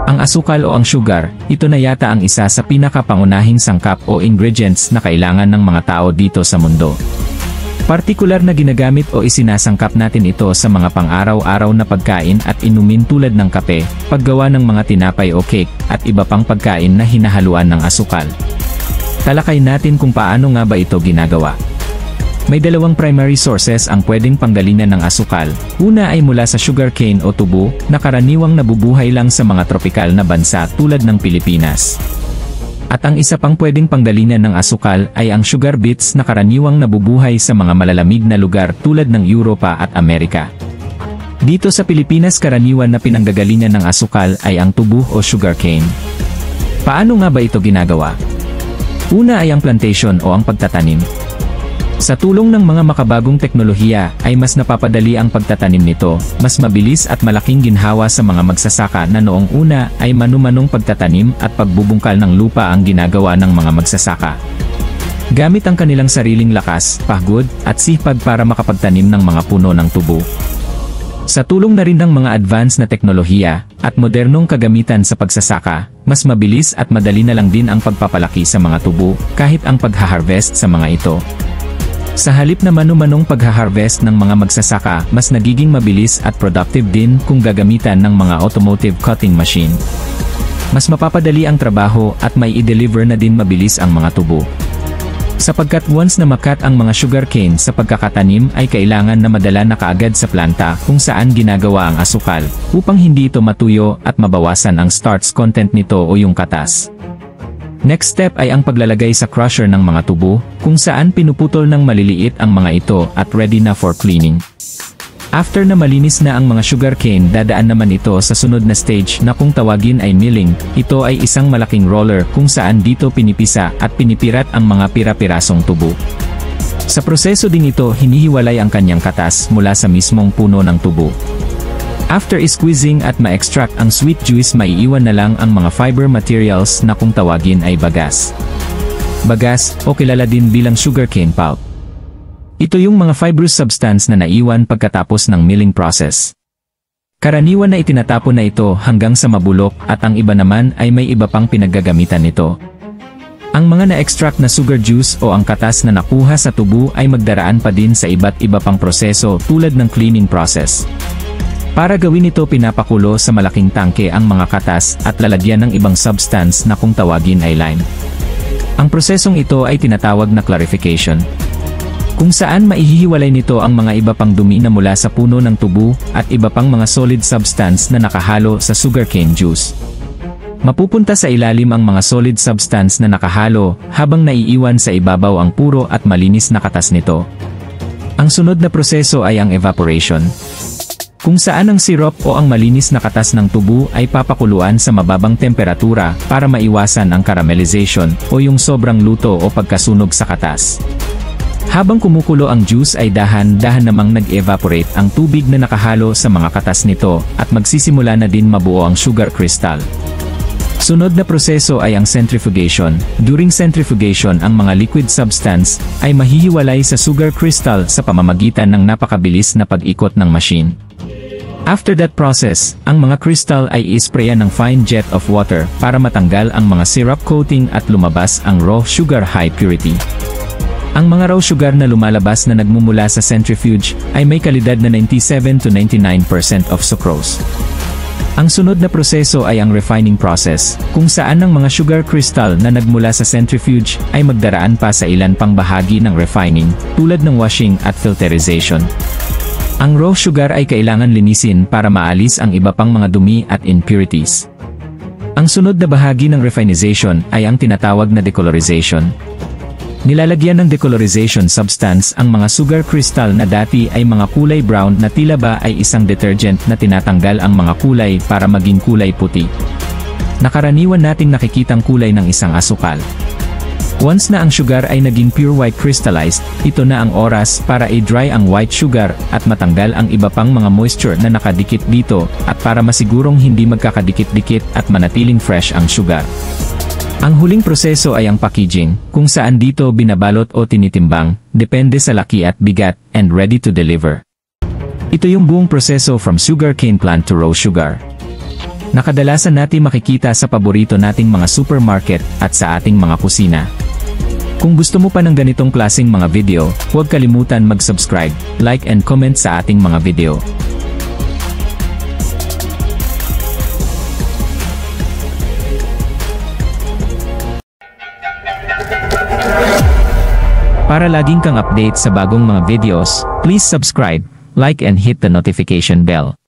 Ang asukal o ang sugar, ito na yata ang isa sa pinakapangunahing sangkap o ingredients na kailangan ng mga tao dito sa mundo. Partikular na ginagamit o isinasangkap natin ito sa mga pang-araw-araw na pagkain at inumin tulad ng kape, paggawa ng mga tinapay o cake, at iba pang pagkain na hinahaluan ng asukal. Talakay natin kung paano nga ba ito ginagawa. May dalawang primary sources ang pwedeng panggalinan ng asukal. Una ay mula sa sugarcane o tubo, na karaniwang nabubuhay lang sa mga tropikal na bansa tulad ng Pilipinas. At ang isa pang pwedeng panggalinan ng asukal ay ang sugar beets na karaniwang nabubuhay sa mga malalamig na lugar tulad ng Europa at Amerika. Dito sa Pilipinas karaniwan na pinanggagalingan ng asukal ay ang tubo o sugarcane. Paano nga ba ito ginagawa? Una ay ang plantation o ang pagtatanim. Sa tulong ng mga makabagong teknolohiya ay mas napapadali ang pagtatanim nito, mas mabilis at malaking ginhawa sa mga magsasaka na noong una ay manu-manong pagtatanim at pagbubungkal ng lupa ang ginagawa ng mga magsasaka. Gamit ang kanilang sariling lakas, pagod, at sipag para makapagtanim ng mga puno ng tubo. Sa tulong na rin ng mga advanced na teknolohiya at modernong kagamitan sa pagsasaka, mas mabilis at madali na lang din ang pagpapalaki sa mga tubo kahit ang pagha-harvest sa mga ito. Sa halip na manu-manong pagha-harvest ng mga magsasaka, mas nagiging mabilis at productive din kung gagamitan ng mga automotive cutting machine. Mas mapapadali ang trabaho at may i-deliver na din mabilis ang mga tubo. Sapagkat once na makat ang mga sugarcane sa pagkakatanim ay kailangan na madala na kaagad sa planta kung saan ginagawa ang asukal, upang hindi ito matuyo at mabawasan ang starch content nito o yung katas. Next step ay ang paglalagay sa crusher ng mga tubo, kung saan pinuputol ng maliliit ang mga ito at ready na for cleaning. After na malinis na ang mga sugarcane, dadaan naman ito sa sunod na stage na kung tawagin ay milling. Ito ay isang malaking roller kung saan dito pinipisa at pinipirat ang mga pira-pirasong tubo. Sa proseso ding ito, hinihiwalay ang kanyang katas mula sa mismong puno ng tubo. After squeezing at ma-extract ang sweet juice, maiiwan na lang ang mga fiber materials na kung tawagin ay bagas. Bagas, o kilala din bilang sugarcane pulp. Ito yung mga fibrous substance na naiwan pagkatapos ng milling process. Karaniwan na itinatapon na ito hanggang sa mabulok at ang iba naman ay may iba pang pinaggagamitan nito. Ang mga na-extract na sugar juice o ang katas na nakuha sa tubo ay magdaraan pa din sa iba't iba pang proseso tulad ng cleaning process. Para gawin ito, pinapakulo sa malaking tangke ang mga katas at lalagyan ng ibang substance na kung tawagin ay lime. Ang prosesong ito ay tinatawag na clarification, kung saan maihihiwalay nito ang mga iba pang dumi na mula sa puno ng tubo at iba pang mga solid substance na nakahalo sa sugarcane juice. Mapupunta sa ilalim ang mga solid substance na nakahalo habang naiiwan sa ibabaw ang puro at malinis na katas nito. Ang sunod na proseso ay ang evaporation, kung saan ang syrup o ang malinis na katas ng tubo ay papakuluan sa mababang temperatura para maiwasan ang caramelization o yung sobrang luto o pagkasunog sa katas. Habang kumukulo ang juice ay dahan-dahan namang nag-evaporate ang tubig na nakahalo sa mga katas nito at magsisimula na din mabuo ang sugar crystal. Sunod na proseso ay ang centrifugation. During centrifugation, ang mga liquid substance ay mahihiwalay sa sugar crystal sa pamamagitan ng napakabilis na pag-ikot ng machine. After that process, ang mga crystal ay isprayan ng fine jet of water para matanggal ang mga syrup coating at lumabas ang raw sugar high purity. Ang mga raw sugar na lumalabas na nagmumula sa centrifuge ay may kalidad na 97 to 99% of sucrose. Ang sunod na proseso ay ang refining process, kung saan ang mga sugar crystal na nagmula sa centrifuge ay magdaraan pa sa ilan pang bahagi ng refining, tulad ng washing at filterization. Ang raw sugar ay kailangan linisin para maalis ang iba pang mga dumi at impurities. Ang sunod na bahagi ng refinization ay ang tinatawag na decolorization. Nilalagyan ng decolorization substance ang mga sugar crystal na dati ay mga kulay brown na tila ba ay isang detergent na tinatanggal ang mga kulay para maging kulay puti. Nakaraniwan nating nakikitang kulay ng isang asukal. Once na ang sugar ay naging pure white crystallized, ito na ang oras para i-dry ang white sugar at matanggal ang iba pang mga moisture na nakadikit dito at para masigurong hindi magkakadikit-dikit at manatiling fresh ang sugar. Ang huling proseso ay ang packaging, kung saan dito binabalot o tinitimbang, depende sa laki at bigat, and ready to deliver. Ito yung buong proseso from sugarcane plant to raw sugar. Nakadalasan natin makikita sa paborito nating mga supermarket at sa ating mga kusina. Kung gusto mo pa ng ganitong klaseng mga video, huwag kalimutan mag-subscribe, like and comment sa ating mga video. Para laging kang update sa bagong mga videos, please subscribe, like and hit the notification bell.